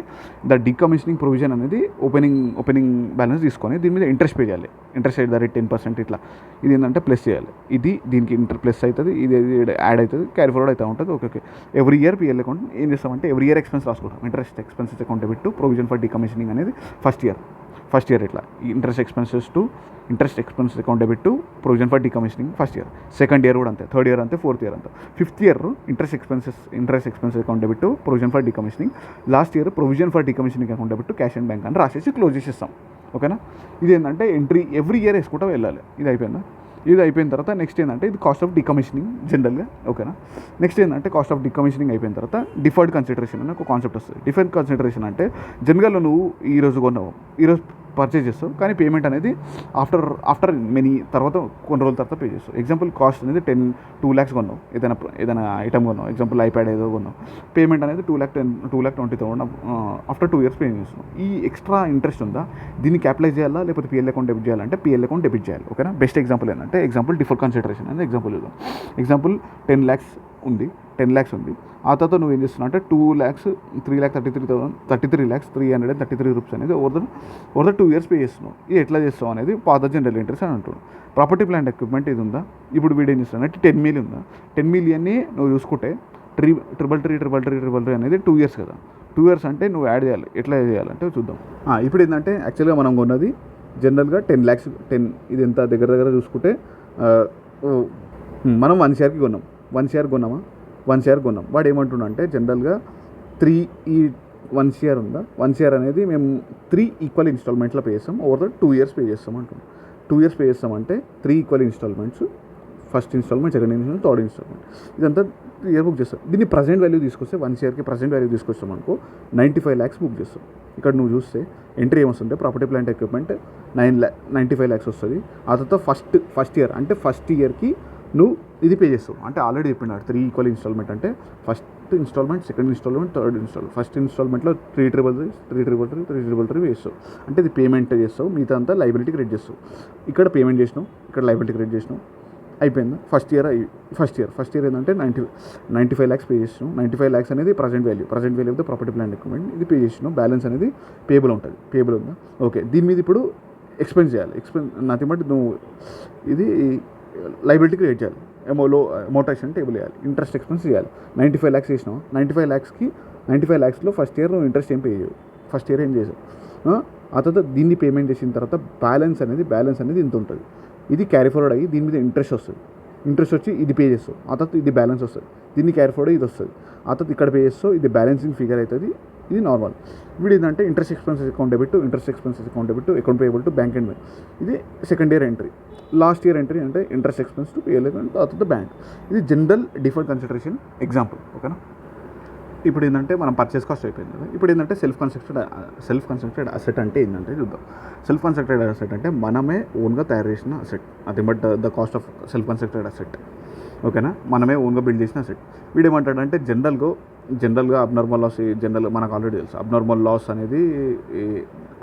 ద డీకమిషనింగ్ ప్రొవిజన్ అనేది ఓపెనింగ్ బ్యాలెన్స్ తీసుకొని దీని మీద ఇంట్రెస్ట్ పే చేయాలి. ఇంట్రెస్ట్ రేట్ ద రేట్ 10% ఇట్లా. ఇది ఏంటంటే ప్లస్ చేయాలి. ఇది దీనికి ప్లస్ అవుతుంది, ఇది యాడ్ అవుతుంది, క్యారీ ఫార్వర్డ్ అవుతూ ఉంటుంది. Okay every year PL account ఏం చేస్తామంటే ఎవ్రీ ఇయర్ ఎక్స్పెన్స్ రాసుకుంటాం. Interest expenses account debit to provision for decommissioning అనేది ఫస్ట్ ఇయర్ ఇట్లా interest expenses account debit to provision for decommissioning first year. Second year కూడా అంతే, third year అంతే, fourth year అంతే. Fifth year interest expenses account debit to provision for decommissioning. Last year provision for decommissioning account debit to cash and bank అని రాసేసి close చేసేస్తాం. ఓకేనా, ఇది ఏంటంటే ఎంట్రీ ఎవ్రీ ఇయర్ వేసుకుంటూ వెళ్ళాలి. ఇది అయిపోయిన తర్వాత నెక్స్ట్ ఏంటంటే ఇది కాస్ట్ ఆఫ్ డీకమిషనింగ్ జనరల్గా. ఓకేనా, నెక్స్ట్ ఏంటంటే కాస్ట్ ఆఫ్ డీకమిషనింగ్ అయిపోయిన తర్వాత డిఫర్డ్ కన్సిడరేషన్ అని ఒక కాన్సెప్ట్ వస్తుంది. డిఫర్డ్ కన్సిడరేషన్ అంటే జనరల్గా నువ్వు ఈరోజు కొన్నావు, ఈరోజు పర్చేజ్ చేస్తావు, కానీ పేమెంట్ అనేది ఆఫ్టర్ మెనీ తర్వాత కొన్ని రోజుల తర్వాత పే చేస్తావు. ఎగ్జాంపుల్ కాస్ట్ అనేది 2 lakhs కొన్నావు, ఏదైనా ఐటమ్ కొన్నావు, ఎగ్జాంపుల్ ఐప్యాడ్ ఏదో కొన్నావు, పేమెంట్ అనేది 2,20,000 ఆఫ్టర్ 2 years పే చేస్తున్నావు. ఈ ఎక్స్ట్రా ఇంట్రెస్ట్ ఉందా, దీన్ని క్యాపిటలైజ్ చేయాలా లేకపోతే పిఎల్ అకౌంట్ డెబిట్ చేయాలంటే పిఎల్ అకౌంట్ డెబిట్ చేయాలి. ఓకేనా, బెస్ట్ ఎగ్జాంపుల్ ఏంటంటే డిఫర్ కన్సిడరేషన్ అనేది ఎగ్జాంపుల్ 10 lakhs ఉంది, 10 lakhs ఉంది. ఆ తర్వాత నువ్వు ఏం చేస్తున్నావు అంటే 2,33,333 రూపీస్ అనేది ఓవర్ ద 2 years పే చేస్తున్నావు. ఇది ఎట్లా చేస్తావు అనేది పాత జనరల్ ఇంట్రెస్ట్ అని అంటున్నాడు. ప్రాపర్టీ ప్లాంట్ ఎక్విప్మెంట్ ఇది ఉందా, ఇప్పుడు వీడు ఏం చేస్తాడు అంటే 10 million ఉందా, 10 millionని నువ్వు చూసుకుంటే 333 అనేది 2 years కదా. 2 years అంటే నువ్వు యాడ్ చేయాలి. ఎట్లా చేయాలంటే చూద్దాం. ఇప్పుడు ఏంటంటే యాక్చువల్గా మనం కొన్నది జనరల్గా 10 lakhs. ఇది ఎంత దగ్గర చూసుకుంటే మనం 1 share కొన్నాం. 1 share కొన్నాం. వాడు ఏమంటున్నా అంటే జనరల్గా 1 share ఉందా, 1 share అనేది మేము 3 equal ఇన్స్టాల్మెంట్స్లో పే చేస్తాం, ఓవర్ ద 2 years పే చేస్తాం అంటున్నాం. 2 years పే చేస్తామంటే 3 equal installments, first installment, second installment, third installment, ఇదంతా 3 years బుక్ చేస్తాం. దీన్ని ప్రజెంట్ వాల్యూ తీసుకొస్తే 1 shareకి ప్రజెంట్ వాల్యూ తీసుకొస్తాం అనుకో 95 lakhs బుక్ చేస్తాం. ఇక్కడ నువ్వు చూస్తే ఎంట్రీ ఏమొస్తుంటే ప్రాపర్టీ ప్లాంట్ ఎక్విప్మెంట్ 95 lakhs వస్తుంది. ఆ తర్వాత ఫస్ట్ ఇయర్ అంటే ఫస్ట్ ఇయర్కి నువ్వు ఇది పే చేస్తావు. అంటే ఆల్రెడీ చెప్పినాడు 3 equal ఇన్స్టాల్మెంట్ అంటే first installment, second installment, third installment. First ఇన్స్టాల్మెంట్లో 3,333 వేస్తావు, అంటే ఇది పేమెంట్ చేస్తావు, మిగతా అంతా లైబిలిటీ క్రెడిట్ చేస్తావు. ఇక్కడ పేమెంట్ చేసినావు, ఇక్కడ లైబిలిటీ క్రెడిట్ చేసినావు, అయిపోయిందా. ఫస్ట్ ఇయర్ ఏంటంటే 95 lakhs పే చేసినావు. 95 lakhs అనేది present value of the property plant equipment. ఇది పే చేసినావు. బ్యాలెన్స్ అనేది పేబుల్ ఉంటుంది. పేబుల్ ఉందా, ఓకే. దీని మీద ఇప్పుడు ఎక్స్పెన్స్ చేయాలి. నథింగ్ బట్ నువ్వు ఇది లైబిలిటీ క్రియేట్ చేయాలి, అమౌంటేషన్ టేబుల్ చేయాలి, ఇంట్రెస్ట్ ఎక్స్పెన్స్ చేయాలి. 95 lakhs చేసినావు. 95 lakhsలో ఫస్ట్ ఇయర్ నువ్వు ఇంట్రెస్ట్ ఏం పే చేయవు, ఫస్ట్ ఇయర్ ఏం చేసావు. ఆ తర్వాత దీన్ని పేమెంట్ చేసిన తర్వాత బ్యాలెన్స్ అనేది ఇంత ఉంటుంది. ఇది క్యారీ ఫార్వర్డ్ అయ్యి దీని మీద ఇంట్రెస్ట్ వచ్చి ఇది పే చేస్తావు. ఆ తర్వాత ఇది బ్యాలెన్స్ వస్తుంది, దీన్ని క్యారీ ఫార్వర్డ్ ఇది వస్తుంది. ఆ తర్వాత ఇక్కడ పే చేస్తావు, ఇది బ్యాలెన్సింగ్ ఫిగర్ అవుతుంది. ఇది నార్మల్. వీడు ఏంటంటే interest expenses account debit account payable to bank and ఇది second year entry. Last year entry అంటే interest expense to PL account, తర్వాత బ్యాంక్. ఇది జనరల్ డిఫర్డ్ కన్సిడరేషన్ ఎగ్జాంపుల్. ఓకేనా, ఇప్పుడు ఏంటంటే మనం పర్చేస్ కాస్ట్ అయిపోయింది కదా. ఇప్పుడు ఏంటంటే సెల్ఫ్ కన్స్ట్రక్టెడ్ అసెట్ అంటే ఏంటంటే చూద్దాం. సెల్ఫ్ కన్స్ట్రక్టెడ్ అసెట్ అంటే మనమే ఓన్గా తయారు చేసిన అసెట్, అది but the cost of self constructed asset. ఓకేనా, మనమే ఓన్గా బిల్డ్ చేసిన అసెట్. వీడు ఏమంటాడంటే జనరల్గా అబ్నార్మల్ లాస్, మనకు ఆల్రెడీ తెలుసు అబ్నార్మల్ లాస్ అనేది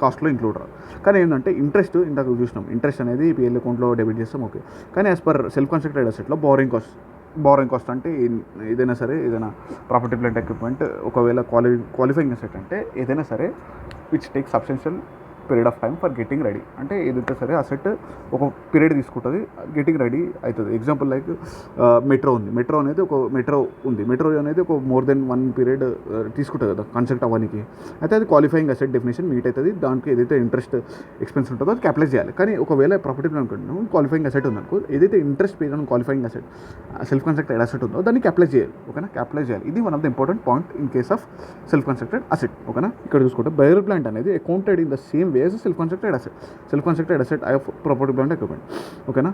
కాస్ట్లో ఇంక్లూడ్ రాదు. కానీ ఏంటంటే ఇంట్రెస్ట్ ఇందాక చూసినాం, ఇంట్రెస్ట్ అనేది పిఎల్ అకౌంట్లో డెబిట్ చేస్తాం, ఓకే. కానీ యాజ్ పర్ సెల్ఫ్ కన్స్ట్రక్టెడ్ అసెట్లో బారోయింగ్ కాస్ట్ అంటే ఏదైనా ప్రాపర్టీ ప్లాంట్ ఎక్విప్మెంట్ ఒకవేళ క్వాలిఫైయింగ్ అసెట్ అంటే ఏదైనా సరే which take substantial period of time for getting ready. అంటే ఏదైతే సరే అసెట్ ఒక పీరియడ్ తీసుకుంటుంది, గెటింగ్ రెడీ అవుతుంది. ఎగ్జాంపుల్ లైక్ మెట్రో అనేది ఒక మోర్ దెన్ 1 period తీసుకుంటుంది కదా కన్స్ట్రక్ట్ అవ్వడానికి. అయితే అది క్వాలిఫైయింగ్ అసెట్ డెఫినేషన్ మీట్ అవుతుంది. దానికి ఏదైతే ఇంట్రెస్ట్ ఎక్స్పెన్స్ ఉంటుందో అది క్యాపిటలైజ్ చేయాలి. కానీ ఒకవేళ ప్రాపర్టీ ప్లాన్ అనుకుంటున్నాం క్వాలిఫైయింగ్ అసెట్ ఉందనుకో, ఏదైతే ఇంట్రెస్ట్ పే చేయడం qualifying asset self constructed asset ఉందో దాన్ని క్యాపిటలైజ్ చేయాలి. ఓకేనా, క్యాపిటలైజ్ చేయాలి. ఇది one of the important point in case of self constructed asset. ఓకేనా, ఇక్కడ చూసుకుంటే బయర్ ప్లాంట్ అనేది accounted in the same way as self constructed asset of property plant equipment. ఓకేనా,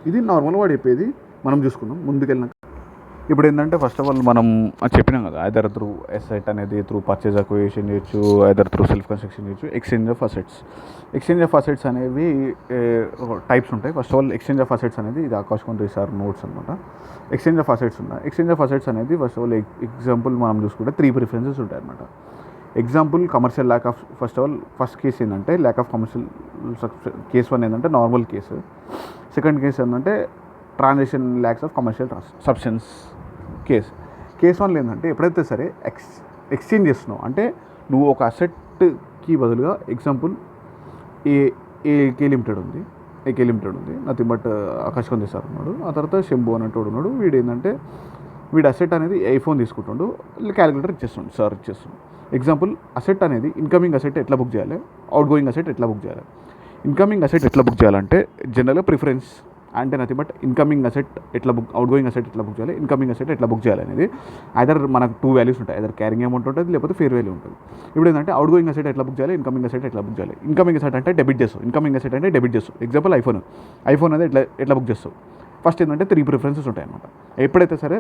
ఇది నార్మల్ వాడు చెప్పేది. మనం చూసుకున్నాం ముందుకెళ్ళినాక ఇప్పుడు ఏంటంటే ఫస్ట్ ఆఫ్ ఆల్ మనం చెప్పినాం కదా, ఐదర్ త్రూ అసెట్ అనేది త్రూ పర్చేజ్ అక్విజిషన్ చేయొచ్చు, ఐదర్ త్రూ సెల్ఫ్ కన్స్ట్రక్షన్ చేయొచ్చు, exchange of assets. Exchange of assets అనేవి టైప్స్ ఉంటాయి. First of all exchange of assets అనేది ఇది ఆకాష్ కొండ్రి సార్ నోట్స్ అనమాట. ఎక్స్చేంజ్ ఆఫ్ అసెట్స్ ఉన్నాయి. ఎక్స్చేంజ్ ఆఫ్ అసెట్స్ అనేది ఫస్ట్ ఆఫ్ ఆల్ ఎగ్జాంపుల్ మనం చూసుకుంటే 3 ప్రిఫరెన్సెస్ ఉంటాయి అనమాట. Example commercial lack of, first of all first case ఏంటంటే ల్యాక్ ఆఫ్ కమర్షియల్, కేస్ 1 ఏంటంటే నార్మల్ కేసు. సెకండ్ కేసు ఏంటంటే transaction lakhs of commercial substance case 1 ఏంటంటే ఎప్పుడైతే సరే ఎక్స్చేంజ్ చేస్తున్నావు అంటే నువ్వు ఒక అసెట్కి బదులుగా ఎగ్జాంపుల్ ఏకే లిమిటెడ్ ఉంది, నథింగ్ బట్ ఆకాష్ కొంది సార్ ఉన్నాడు, ఆ తర్వాత శంభు అన్నట్టు ఉన్నాడు. వీడు ఏంటంటే వీడు అసెట్ అనేది ఐఫోన్ తీసుకుంటుండు, క్యాలిక్యులేటర్ ఇచ్చేస్తుండు, సార్ ఇచ్చేస్తుండు. ఎగ్జాంపుల్ అసెట్ అనేది ఇన్కమింగ్ అసెట్ ఎట్లా బుక్ చేయాలి, అవుట్ గోయింగ్ అసెట్ ఎట్లా బుక్ చేయాలి. ఇన్కమింగ్ అసెట్ ఎట్లా బుక్ చేయాలంటే జనరల్గా ప్రిఫరెన్స్ అంటే నథింగ్ బట్ ఇన్కమింగ్ అసెట్ ఎట్లా బుక్, అవుట్ గోయింగ్ అసెట్ ఎట్లా బుక్ చేయాలి, ఇన్కమింగ్ అసెట్ ఎట్లా బుక్ చేయాలి అనేది ఐదర్ మనకు 2 వాల్యూస్ ఉంటాయి, ఐదర్ క్యారింగ్ అమౌంట్ ఉంటుంది లేకపోతే ఫేర్ వాల్యూ ఉంటుంది. ఇప్పుడు ఏంటంటే అవుట్ గోయింగ్ అసెట్ ఎట్లా బుక్ చేయాలి, ఇన్కమింగ్ అసెట్ ఎట్లా బుక్ చేయాలి. ఇన్కమింగ్ అసెట్ అంటే డెబిట్ చేస్తావు, ఇన్కమింగ్ అసెట్ అంటే డెబిట్ చేస్తావు. ఎగ్జాంపుల్ ఐఫోన్ అనేది ఎట్లా బుక్ చేస్తావు. ఫస్ట్ ఏంటంటే 3 ప్రిఫరెన్సెస్ ఉంటాయి అనమాట. ఎప్పుడైతే సరే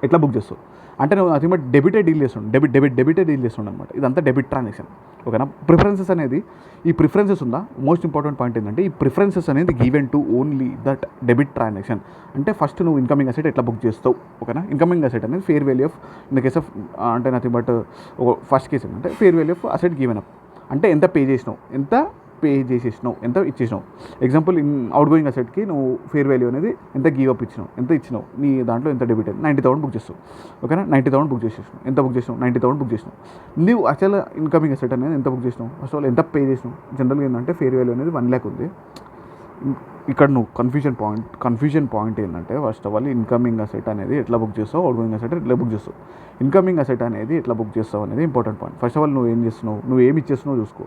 ఎట్లా బుక్ చేస్తావు అంటే నువ్వు నథింగ్ బట్ డెబిటే డీల్ చేస్తుండు, డెబిటే డీల్ చేస్తుండ అనమాట. ఇదంతా డెబిట్ ట్రాన్సాక్షన్, ఓకేనా. ప్రిఫరెన్సెస్ అనేది, ఈ ప్రిఫరెన్సెస్ ఉందా, మోస్ట్ ఇంపార్టెంట్ పాయింట్ ఏంటంటే ఈ ప్రిఫరెన్సెస్ అనేది given to only that debit transaction. అంటే ఫస్ట్ నువ్వు ఇన్కమింగ్ అసెట్ ఎట్లా బుక్ చేస్తావు, ఓకేనా. ఇన్కమింగ్ అసెట్ అనేది fair value of, in the case of అంటే నథింగ్ బట్ ఫస్ట్ కేసు ఏంటంటే fair value of asset given up అంటే ఎంత పే చేసినావు, ఎంత ఇచ్చేసినావు. ఎగ్జాంపుల్ అవుట్ గోయింగ్ అసెట్కి నువ్వు ఫేర్ వాల్యూ అనేది ఎంత గివ్ అప్ ఇచ్చినావు, నీ దాంట్లో ఎంత డెబిట్ అయింది, 90,000 బుక్ చేస్తావు, ఓకేనా. 90,000 బుక్ చేసేసినావు. ఎంత బుక్ చేసినావు, 90,000 బుక్ చేసినావు. నువ్వు యాక్చువల్గా ఇన్కమింగ్ అసెట్ అనేది ఎంత బుక్ చేసినావు, ఫస్ట్ ఆఫ్ ఆల్ ఎంత పే చేసినావు. జనరల్గా ఏంటంటే ఫేర్ వాల్యూ అనేది 1 lakh ఉంది. ఇక్కడ నువ్వు కన్ఫ్యూజన్ పాయింట్ ఏంటంటే first of all incoming asset అనేది ఎట్లా బుక్ చేస్తావు, అవుట్ గోయింగ్ అసెట్ ఎట్లా బుక్ చేస్తావు. ఇన్కమింగ్ అసెట్ అనేది ఎట్లా బుక్ చేస్తావు అనేది important point. First of all నువ్వు ఏం చేస్తున్నావు, నువ్వు ఏమి ఇచ్చేస్తున్నావు చూసుకో.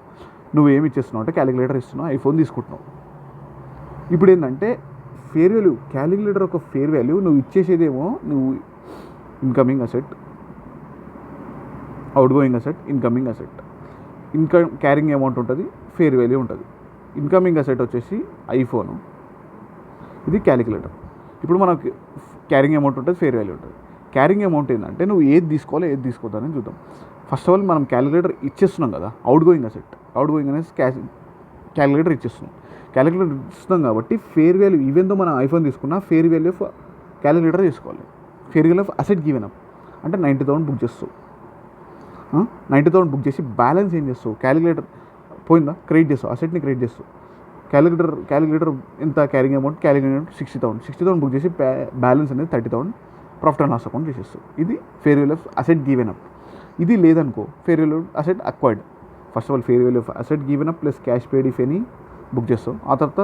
నువ్వు ఏమి ఇచ్చేస్తున్నావు అంటే క్యాలిక్యులేటర్ ఇస్తున్నావు, ఐఫోన్ తీసుకుంటున్నావు. ఇప్పుడు ఏంటంటే ఫేర్ వాల్యూ, క్యాలిక్యులేటర్ ఒక ఫేర్ వాల్యూ, నువ్వు ఇచ్చేసేదేమో నువ్వు incoming asset, out going asset, incoming asset. Carrying amount ఉంటుంది, ఫేర్ వాల్యూ ఉంటుంది. ఇన్కమింగ్ అసెట్ వచ్చేసి ఐఫోను, ఇది క్యాలిక్యులేటర్. ఇప్పుడు మనకి క్యారింగ్ అమౌంట్ ఉంటుంది, ఫేర్ వాల్యూ ఉంటుంది. క్యారింగ్ అమౌంట్ ఏంటంటే నువ్వు ఏది తీసుకోవాలో ఏది తీసుకోవద్దని చూద్దాం. ఫస్ట్ ఆఫ్ ఆల్ మనం క్యాలిక్యులేటర్ ఇచ్చేస్తున్నాం కదా, అవుట్ గోయింగ్ అనేది క్యాలిక్యులేటర్ ఇస్తున్నాం కాబట్టి ఫేర్ వాల్యూ ఈవెన్ దో మనం ఐఫోన్ తీసుకున్నా ఫేర్ వాల్యూ ఆఫ్ క్యాలిక్యులేటర్ తీసుకోవాలి. Fair value of asset given up అంటే 90,000 బుక్ చేస్తావు. 90,000 బుక్ చేసి బ్యాలెన్స్ ఏం చేస్తావు, క్యాలిక్యులేటర్ పోయిందా క్రెడిట్ చేస్తావు, అసెట్ని క్రెడిట్ చేస్తావు. క్యాలిక్యులేటర్ ఎంత క్యారింగ్ అమౌంట్, 60,000 బుక్ చేసి బ్యాలెన్స్ అనేది 30,000 ప్రాఫిట్ అండ్ లాస్ అకౌంట్ చేసేస్తావు. ఇది fair value of asset given up. ఇది లేదనుకో fair value asset acquired. First of all fair value of asset given up plus cash paid if any book చేస్తావు. ఆ తర్వాత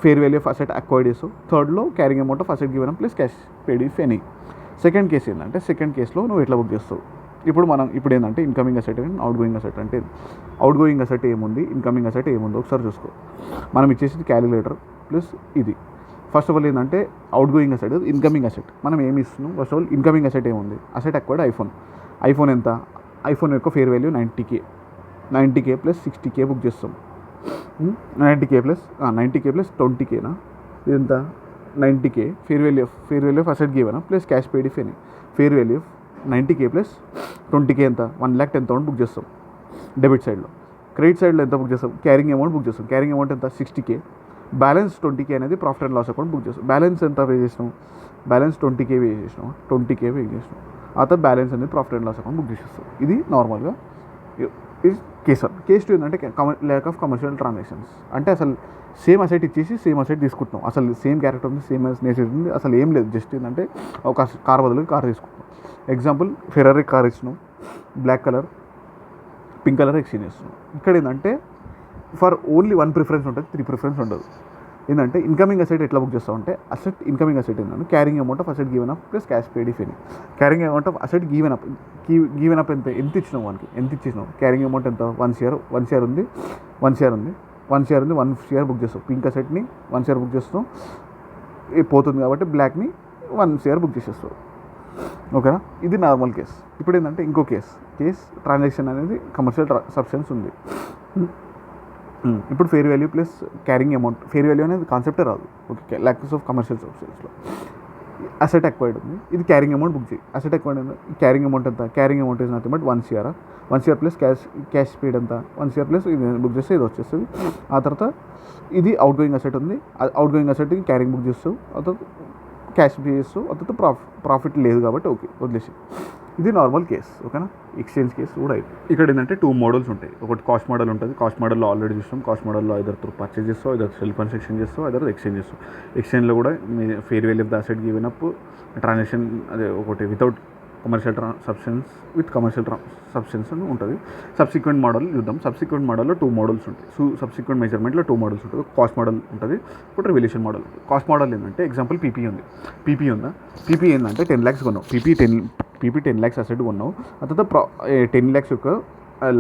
fair value of asset acquired చేస్తావు. థర్డ్లో carrying amount of asset given up plus cash paid if any. Second case ఏంటంటే second కేసులో నువ్వు ఎట్లా book చేస్తావు. ఇప్పుడు ఏంటంటే incoming asset and out going asset అంటే అవుట్ గోయింగ్ అసెట్ ఏముంది, ఇన్కమింగ్ అసెట్ ఏముందో ఒకసారి చూసుకో. మనం ఇచ్చేసి క్యాలిక్యులేటర్ ప్లస్ ఇది. ఫస్ట్ ఆఫ్ ఆల్ ఏంటంటే out going asset, incoming asset మనం ఏమి ఇస్తున్నాం. First of all incoming asset ఏముంది, అసెట్ అక్వైర్డ్ ఐఫోన్ ఎంత, ఐఫోన్ యొక్క fair value 90K plus 60K book చేస్తాం. 90K ప్లస్ 20Kనా, ఇదంత 90K fair value of asset given plus cash paid if any. Fair value of 90K plus 20K ఎంత, 1,10,000 book చేస్తాం debit సైడ్లో. Credit సైడ్లో ఎంత book చేస్తాం, క్యారింగ్ అమౌంట్ బుక్ చేస్తాం. Carrying amount ఎంత 60K, బ్యాలెన్స్ 20K అనేది profit and loss account book చేస్తాం. బ్యాలెన్స్ ఎంత పే చేసినాం, బ్యాలెన్స్ 20K పే చేసినాం. ఆ తర్వాత బ్యాలెన్స్ అనేది profit and loss account book చేసేస్తాం. ఇది నార్మల్గా ఇది కేస్ 1. కేస్ 2 ఏంటంటే ల్యాక్ ఆఫ్ కమర్షియల్ ట్రాన్సాక్షన్స్ అంటే అసలు సేమ్ అసెట్ ఇచ్చేసి సేమ్ అసెట్ తీసుకుంటున్నాం. అసలు సేమ్ క్యారెక్టర్ ఉంది, సేమ్ నేచర్ ఉంది, అసలు ఏం లేదు. జస్ట్ ఏంటంటే ఒక కార్ బదులు కార్ తీసుకుంటాం. ఎగ్జాంపుల్ ఫెరారీ కార్ ఇచ్చినాం, black colour, pink colour exchange చేస్తున్నాం. ఇక్కడ ఏంటంటే ఫర్ ఓన్లీ 1 ప్రిఫరెన్స్ ఉంటుంది, 3 ప్రిఫరెన్స్ ఉండదు. ఏంటంటే ఇన్కమింగ్ అసెట్ ఎట్లా బుక్ చేస్తాం అంటే ఇన్కమింగ్ అసెట్ ఏంటంటే carrying amount of asset given up plus cash paid if any. Carrying amount of asset given up ఎంత ఇచ్చినావు వానికి, ఎంత ఇచ్చేసినావు. క్యారింగ్ అమౌంట్ ఎంత, 1 షేర్ ఉంది. 1 షేర్ బుక్ చేస్తావు. పింక్ అసెట్ని 1 షేర్ బుక్ చేస్తావు, పోతుంది కాబట్టి బ్లాక్ని 1 షేర్ బుక్ చేసేస్తావు. ఓకేనా, ఇది నార్మల్ కేస్. ఇప్పుడు ఏంటంటే ఇంకో కేస్ ట్రాన్సాక్షన్ అనేది కమర్షియల్ సబ్స్టెన్స్ ఉంది. ఇప్పుడు fair value plus carrying amount. Fair value అనేది కాన్సెప్టే రాదు, ఓకే, ల్యాక్స్ ఆఫ్ కమర్షియల్ సబ్స్టెన్స్లో. అసెట్ ఎక్వైర్డ్ ఉంది, ఇది క్యారింగ్ అమౌంట్ బుక్ చేయి. అసెట్ ఎక్వైర్డ్ ఉంది, క్యారింగ్ అమౌంట్ ఎంత, carrying amount is nothing but 1 CR. 1 CR plus cash paid ఎంత, 1 CR ప్లస్ ఇది బుక్ చేస్తే ఇది వచ్చేస్తుంది. ఆ తర్వాత ఇది అవుట్ గోయింగ్ అసెట్ ఉంది, out going asset carrying book చేస్తావు, ఆ తర్వాత క్యాష్ పే చేస్తావు, ఆ తర్వాత ప్రాఫిట్ లేదు కాబట్టి ఓకే వదిలేసి. ఇది నార్మల్ కేస్, ఓకేనా. ఎక్స్చేంజ్ కేసు కూడా అయిపోయి. ఇక్కడ ఏంటంటే 2 మోడల్స్ ఉంటాయి. ఒకటి కాస్ట్ మోడల్ ఉంటుంది. కాస్ట్ మోడల్లో ఆల్రెడీ చూస్తాం. కాస్ట్ మోడల్లో ఇద్దరు త్రూ పర్చేజ్ చేస్తావు, ఇద్దరు సెల్ కన్స్ట్రక్షన్ చేస్తావు, ఇద్దరు ఎక్స్చేంజ్ చేస్తావు. ఎక్స్చేంజ్లో కూడా మీ fair value of the asset given up transaction, అదే ఒకటి without commercial substance with commercial substance అని ఉంటుంది. సబ్సిక్వెంట్ మోడల్ చూద్దాం. సబ్సిక్వెంట్ మోడల్లో 2 మోడల్స్ ఉంటాయి. సబ్సిక్వెంట్ మెజర్మెంట్లో 2 మోడల్స్ ఉంటుంది. కాస్ట్ మోడల్ ఉంటుంది, ఒకటి రివల్యూషన్ మోడల్. కాస్ట్ మోడల్ ఏంటంటే ఎగ్జాంపుల్ పీపీ ఉంది. పీపీ ఉందా, పీపీ ఏంటంటే 10 lakhs కొన్నావు. పీపీ 10 lakhs అసెట్ కొన్నావు. ఆ తర్వాత 10 lakhs యొక్క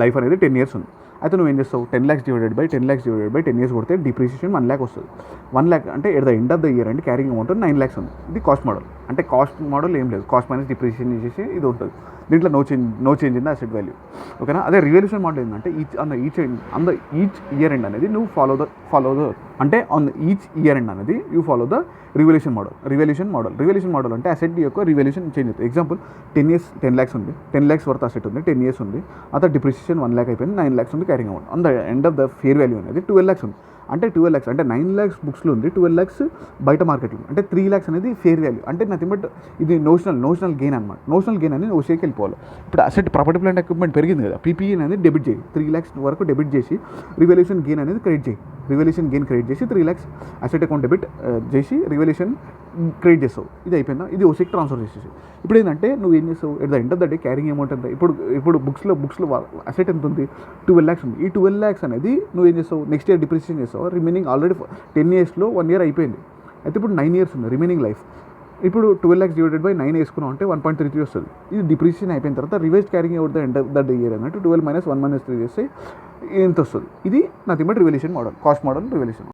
లైఫ్ అనేది 10 years ఉంది. అయితే నువ్వు ఏం చేస్తావు, 10 lakhs డివైడెడ్ బై 10 years కొడితే డిప్రిసియేషన్ 1 lakh వస్తుంది. 1 lakh అంటే at the end of the year అంటే క్యారింగ్ అమౌంట్ 9 lakhs ఉంది. ఇది కాస్ట్ మోడల్. అంటే కాస్ట్ మోడల్ ఏం లేదు, కాస్ట్ మైనస్ డిప్రిసియేషన్ చేసేసి ఇది ఉంటుంది. దీంట్లో no change in the asset value, ఓకేనా. అదే రివల్యూషన్ మోడల్ ఏంటంటే ఈచ్ ఇయర్ ఎండ్ అనేది నువ్వు ఫాలో ద అంటే ఆన్ ఈచ్ ఇయర్ ఎండ్ అనేది you follow the revolution model అంటే అసెట్ యొక్క రివల్యూషన్ చేంజ్ అవుతుంది. ఎగ్జాంపుల్ 10 lakhs ఉంది, 10 lakhs వర్త్ అసెట్ ఉంది, 10 years ఉంది. అతను డిప్రిసియేషన్ 1 lakh అయిపోయింది, 9 lakhs ఉంది carrying amount. On the end of the fair value అనేది 12 lakhs ఉంది. అంటే 12 lakhs అంటే 9 lakhs బుక్స్లో ఉంది, 12 lakhs బయట మార్కెట్లో ఉంది. అంటే 3 lakhs అనేది ఫేర్ వాల్యూ. అంటే నథింగ్ బట్ ఇది నోషనల్ గెయిన్ అనమాట. నోషనల్ గెయిన్ అనేది ఓషేకి వెళ్ళిపోవాలి. ఇప్పుడు అసెట్ ప్రాపర్టీ ప్లాంట్ ఎక్విప్మెంట్ పెరిగింది కదా, పీపీఈ అనేది డెబిట్ చేయి, 3 lakhs వరకు డెబిట్ చేసి రివల్యూషన్ గెయిన్ అనేది క్రెడిట్ చేయి. రివల్యూషన్ గెయిన్ క్రెడిట్ చేసి 3 lakhs అసెట్ అకౌంట్ డెబిట్ చేసి రివల్యూషన్ క్రెడిట్ చేస్తావు. ఇది అయిపోయిందా, ఇది ఓషేకి ట్రాన్స్ఫర్ చేసేసి. ఇప్పుడు ఏంటంటే నువ్వు ఏం చేస్తావు, at the end of the day carrying amount ఎంత, ఇప్పుడు బుక్స్లో అసెట్ ఎంత ఉంది, 12 lakhs ఉంది. ఈ 12 lakhs అనేది నువ్వు ఏం చేస్తావు, నెక్స్ట్ ఇయర్ డిప్రిసియేషన్ చేస్తావు. రిమైనింగ్ ఆల్రెడీ 10 yearsలో 1 year అయిపోయింది. అయితే ఇప్పుడు 9 years ఉంది రిమైనింగ్ లైఫ్. ఇప్పుడు 12 lakhs డివైడెడ్ బై 9 వేసుకున్నావు అంటే 1.33 వస్తుంది. ఇది డిప్రిసియేషన్ అయిపోయిన తర్వాత revise carrying out the end of the year అన్నట్టు 12 - 1 - 3 చేస్తే ఎంత వస్తుంది. ఇది nothing but revolution model, cost model revolution.